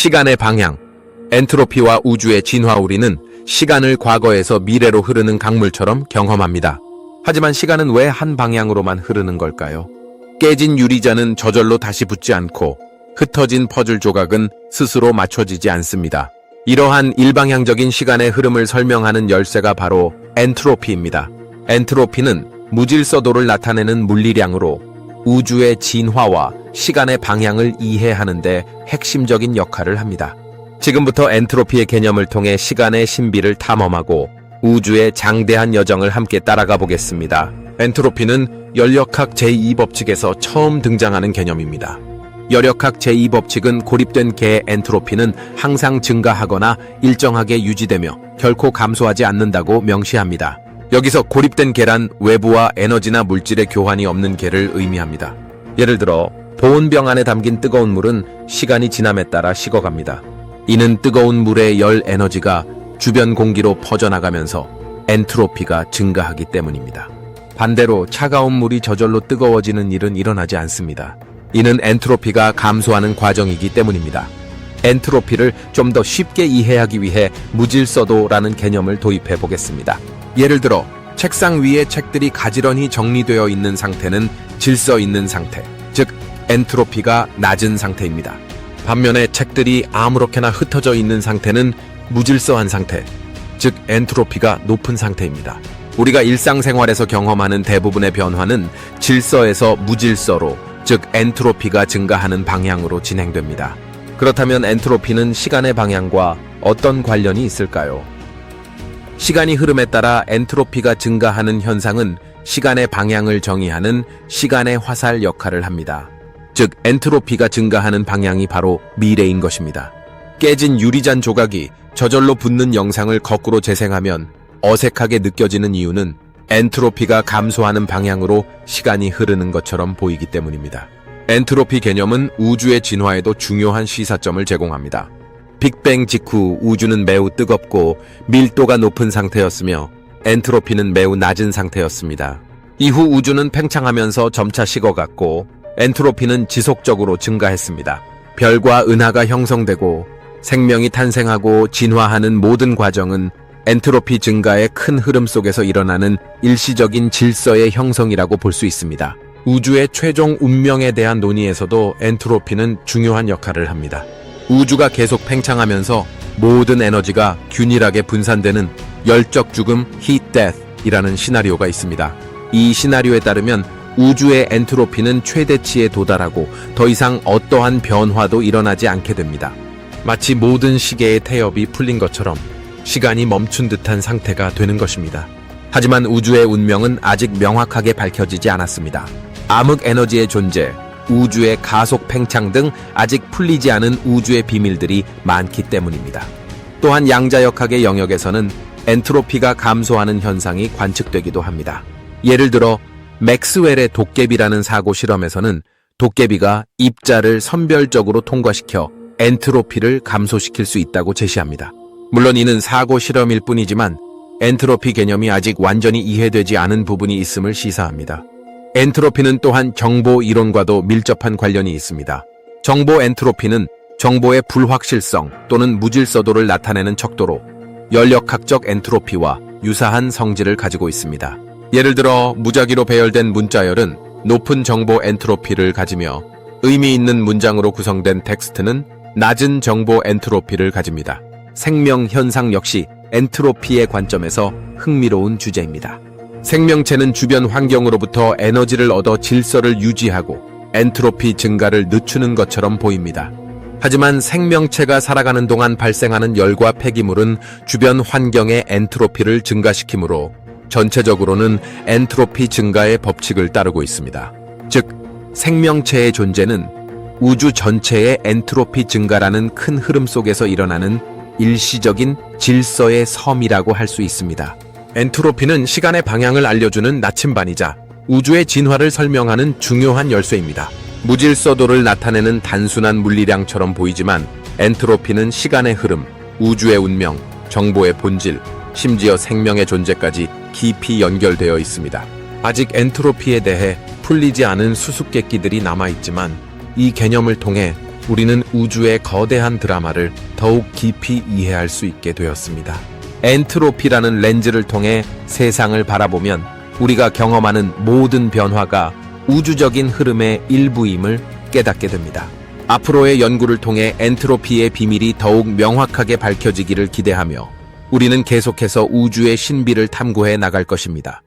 시간의 방향. 엔트로피와 우주의 진화 우리는 시간을 과거에서 미래로 흐르는 강물처럼 경험합니다. 하지만 시간은 왜 한 방향으로만 흐르는 걸까요? 깨진 유리잔은 저절로 다시 붙지 않고 흩어진 퍼즐 조각은 스스로 맞춰지지 않습니다. 이러한 일방향적인 시간의 흐름을 설명하는 열쇠가 바로 엔트로피입니다. 엔트로피는 무질서도를 나타내는 물리량으로 우주의 진화와 시간의 방향을 이해하는 데 핵심적인 역할을 합니다. 지금부터 엔트로피의 개념을 통해 시간의 신비를 탐험하고 우주의 장대한 여정을 함께 따라가 보겠습니다. 엔트로피는 열역학 제2법칙에서 처음 등장하는 개념입니다. 열역학 제2법칙은 고립된 개의 엔트로피는 항상 증가하거나 일정하게 유지되며 결코 감소하지 않는다고 명시합니다. 여기서 고립된 개란 외부와 에너지나 물질의 교환이 없는 개를 의미합니다. 예를 들어 보온병 안에 담긴 뜨거운 물은 시간이 지남에 따라 식어갑니다. 이는 뜨거운 물의 열 에너지가 주변 공기로 퍼져나가면서 엔트로피가 증가하기 때문입니다. 반대로 차가운 물이 저절로 뜨거워지는 일은 일어나지 않습니다. 이는 엔트로피가 감소하는 과정이기 때문입니다. 엔트로피를 좀 더 쉽게 이해하기 위해 무질서도라는 개념을 도입해 보겠습니다. 예를 들어 책상 위에 책들이 가지런히 정리되어 있는 상태는 질서 있는 상태, 즉 엔트로피가 낮은 상태입니다. 반면에 책들이 아무렇게나 흩어져 있는 상태는 무질서한 상태, 즉 엔트로피가 높은 상태입니다. 우리가 일상생활에서 경험하는 대부분의 변화는 질서에서 무질서로, 즉 엔트로피가 증가하는 방향으로 진행됩니다. 그렇다면 엔트로피는 시간의 방향과 어떤 관련이 있을까요? 시간이 흐름에 따라 엔트로피가 증가하는 현상은 시간의 방향을 정의하는 시간의 화살 역할을 합니다. 즉 엔트로피가 증가하는 방향이 바로 미래인 것입니다. 깨진 유리잔 조각이 저절로 붙는 영상을 거꾸로 재생하면 어색하게 느껴지는 이유는 엔트로피가 감소하는 방향으로 시간이 흐르는 것처럼 보이기 때문입니다. 엔트로피 개념은 우주의 진화에도 중요한 시사점을 제공합니다. 빅뱅 직후 우주는 매우 뜨겁고 밀도가 높은 상태였으며 엔트로피는 매우 낮은 상태였습니다. 이후 우주는 팽창하면서 점차 식어갔고 엔트로피는 지속적으로 증가했습니다. 별과 은하가 형성되고 생명이 탄생하고 진화하는 모든 과정은 엔트로피 증가의 큰 흐름 속에서 일어나는 일시적인 질서의 형성이라고 볼 수 있습니다. 우주의 최종 운명에 대한 논의에서도 엔트로피는 중요한 역할을 합니다. 우주가 계속 팽창하면서 모든 에너지가 균일하게 분산되는 열적 죽음 (heat death)이라는 시나리오가 있습니다. 이 시나리오에 따르면 우주의 엔트로피는 최대치에 도달하고 더 이상 어떠한 변화도 일어나지 않게 됩니다. 마치 모든 시계의 태엽이 풀린 것처럼 시간이 멈춘 듯한 상태가 되는 것입니다. 하지만 우주의 운명은 아직 명확하게 밝혀지지 않았습니다. 암흑 에너지의 존재, 우주의 가속 팽창 등 아직 풀리지 않은 우주의 비밀들이 많기 때문입니다. 또한 양자역학의 영역에서는 엔트로피가 감소하는 현상이 관측되기도 합니다. 예를 들어 맥스웰의 도깨비라는 사고 실험에서는 도깨비가 입자를 선별적으로 통과시켜 엔트로피를 감소시킬 수 있다고 제시합니다. 물론 이는 사고 실험일 뿐이지만 엔트로피 개념이 아직 완전히 이해되지 않은 부분이 있음을 시사합니다. 엔트로피는 또한 정보 이론과도 밀접한 관련이 있습니다. 정보 엔트로피는 정보의 불확실성 또는 무질서도를 나타내는 척도로 열역학적 엔트로피와 유사한 성질을 가지고 있습니다. 예를 들어 무작위로 배열된 문자열은 높은 정보 엔트로피를 가지며 의미 있는 문장으로 구성된 텍스트는 낮은 정보 엔트로피를 가집니다. 생명 현상 역시 엔트로피의 관점에서 흥미로운 주제입니다. 생명체는 주변 환경으로부터 에너지를 얻어 질서를 유지하고 엔트로피 증가를 늦추는 것처럼 보입니다. 하지만 생명체가 살아가는 동안 발생하는 열과 폐기물은 주변 환경의 엔트로피를 증가시키므로 전체적으로는 엔트로피 증가의 법칙을 따르고 있습니다. 즉, 생명체의 존재는 우주 전체의 엔트로피 증가라는 큰 흐름 속에서 일어나는 일시적인 질서의 섬이라고 할 수 있습니다. 엔트로피는 시간의 방향을 알려주는 나침반이자 우주의 진화를 설명하는 중요한 열쇠입니다. 무질서도를 나타내는 단순한 물리량처럼 보이지만 엔트로피는 시간의 흐름, 우주의 운명, 정보의 본질, 심지어 생명의 존재까지 깊이 연결되어 있습니다. 아직 엔트로피에 대해 풀리지 않은 수수께끼들이 남아있지만 이 개념을 통해 우리는 우주의 거대한 드라마를 더욱 깊이 이해할 수 있게 되었습니다. 엔트로피라는 렌즈를 통해 세상을 바라보면 우리가 경험하는 모든 변화가 우주적인 흐름의 일부임을 깨닫게 됩니다. 앞으로의 연구를 통해 엔트로피의 비밀이 더욱 명확하게 밝혀지기를 기대하며 우리는 계속해서 우주의 신비를 탐구해 나갈 것입니다.